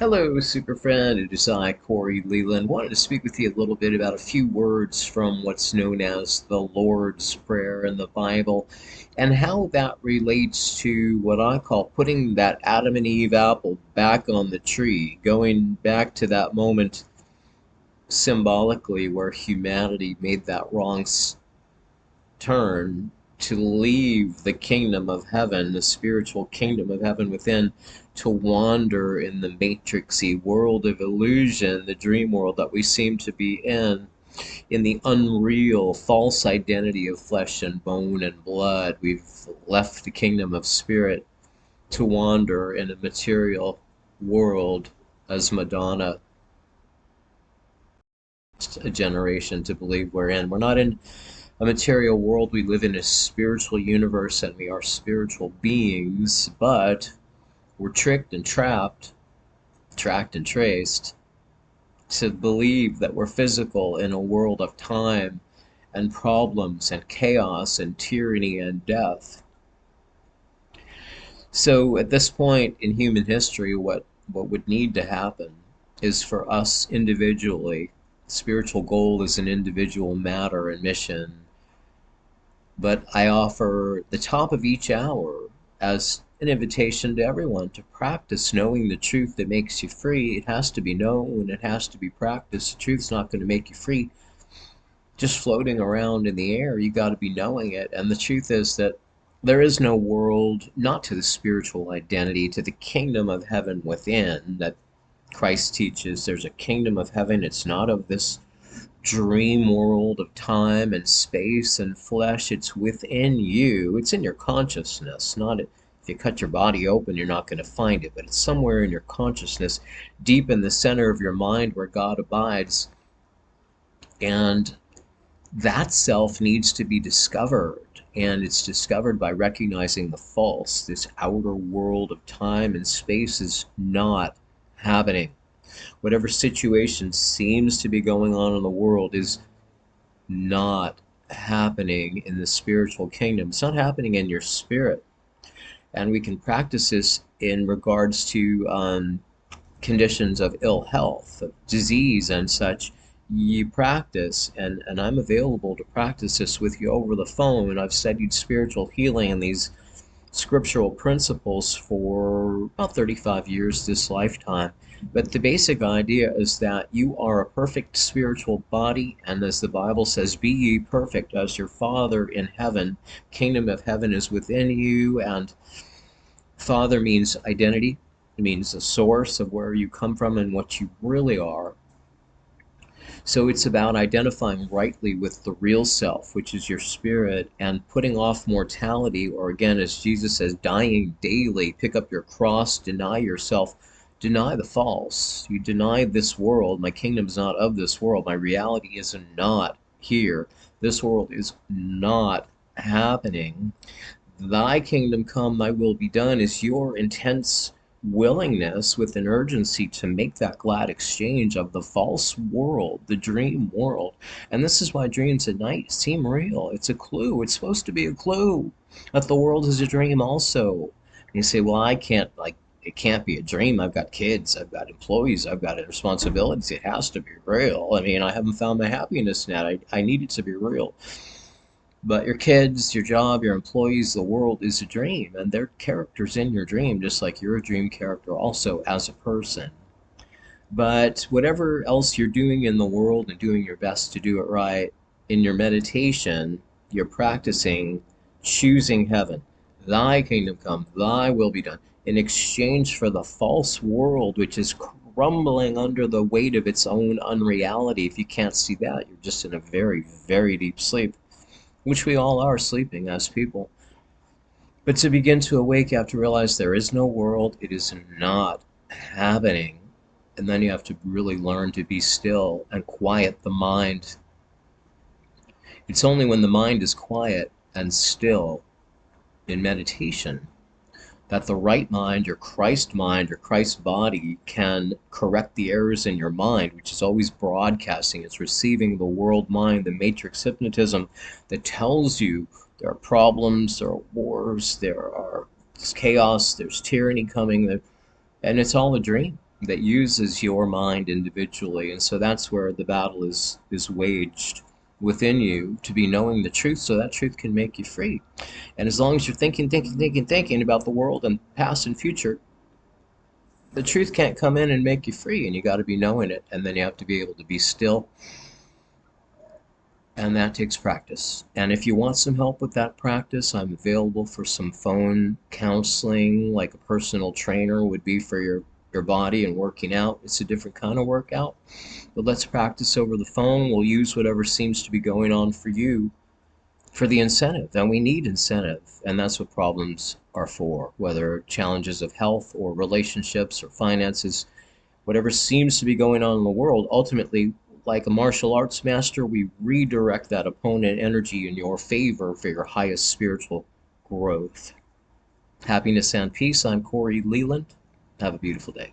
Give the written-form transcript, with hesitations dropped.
Hello, super friend. It is I, Corey Leland. Wanted to speak with you a little bit about a few words from what's known as the Lord's Prayer in the Bible and how that relates to what I call putting that Adam and Eve apple back on the tree, going back to that moment symbolically where humanity made that wrong turn to leave the kingdom of heaven, the spiritual kingdom of heaven within, to wander in the matrixy world of illusion, the dream world that we seem to be in the unreal, false identity of flesh and bone and blood. We've left the kingdom of spirit to wander in a material world as Madonna, a generation to believe we're in. We're not in a material world. We live in a spiritual universe and we are spiritual beings, but we're tricked and trapped, tracked and traced to believe that we're physical in a world of time and problems and chaos and tyranny and death. So at this point in human history, what would need to happen is for us individually, spiritual goal is an individual matter and mission, but I offer the top of each hour as an invitation to everyone to practice knowing the truth that makes you free. It has to be known, it has to be practiced. The truth's not going to make you free just floating around in the air. You got to be knowing it. And the truth is that there is no world, not to the spiritual identity, to the kingdom of heaven within that Christ teaches. There's a kingdom of heaven. It's not of this dream world of time and space and flesh. It's within you. It's in your consciousness. Not if you cut your body open, you're not going to find it, but it's somewhere in your consciousness, deep in the center of your mind where God abides. And that self needs to be discovered. And it's discovered by recognizing the false. This outer world of time and space is not happening. Whatever situation seems to be going on in the world is not happening in the spiritual kingdom. It's not happening in your spirit. And we can practice this in regards to conditions of ill health, of disease and such. You practice, and I'm available to practice this with you over the phone. I've studied spiritual healing and these scriptural principles for about 35 years this lifetime. But the basic idea is that you are a perfect spiritual body, and as the Bible says, be ye perfect as your Father in heaven. Kingdom of heaven is within you, and Father means identity. It means the source of where you come from and what you really are. So it's about identifying rightly with the real self, which is your spirit, and putting off mortality, or again, as Jesus says, dying daily. Pick up your cross, deny yourself, deny the false. You deny this world. My kingdom's not of this world. My reality is not here. This world is not happening. Thy kingdom come, thy will be done is your intense willingness with an urgency to make that glad exchange of the false world, the dream world. And this is why dreams at night seem real. It's a clue. It's supposed to be a clue that the world is a dream also. And you say, well, I can't, like, it can't be a dream. I've got kids, I've got employees, I've got responsibilities. It has to be real. I mean, I haven't found my happiness yet. I need it to be real. But your kids, your job, your employees, the world is a dream, and they're characters in your dream, just like you're a dream character also as a person. But whatever else you're doing in the world and doing your best to do it right, in your meditation, you're practicing choosing heaven. Thy kingdom come, thy will be done, in exchange for the false world, which is crumbling under the weight of its own unreality. If you can't see that, you're just in a very, very deep sleep, which we all are sleeping as people. But to begin to awake, you have to realize there is no world, it is not happening. And then you have to really learn to be still and quiet the mind. It's only when the mind is quiet and still in meditation that the right mind, your Christ body, can correct the errors in your mind, which is always broadcasting. It's receiving the world mind, the matrix hypnotism that tells you there are problems, there are wars, there's chaos, there's tyranny coming, and it's all a dream. that uses your mind individually. And so that's where the battle is waged within you, to be knowing the truth so that truth can make you free. And as long as you're thinking about the world and past and future, the truth can't come in and make you free, and you got to be knowing it. And then you have to be able to be still, and that takes practice. And if you want some help with that practice, I'm available for some phone counseling, like a personal trainer would be for your body and working out. It's a different kind of workout, but let's practice over the phone. We'll use whatever seems to be going on for you for the incentive. And we need incentive, and that's what problems are for, whether challenges of health or relationships or finances, whatever seems to be going on in the world. Ultimately, like a martial arts master, we redirect that opponent energy in your favor for your highest spiritual growth. Happiness and peace. I'm Corey Leland. Have a beautiful day.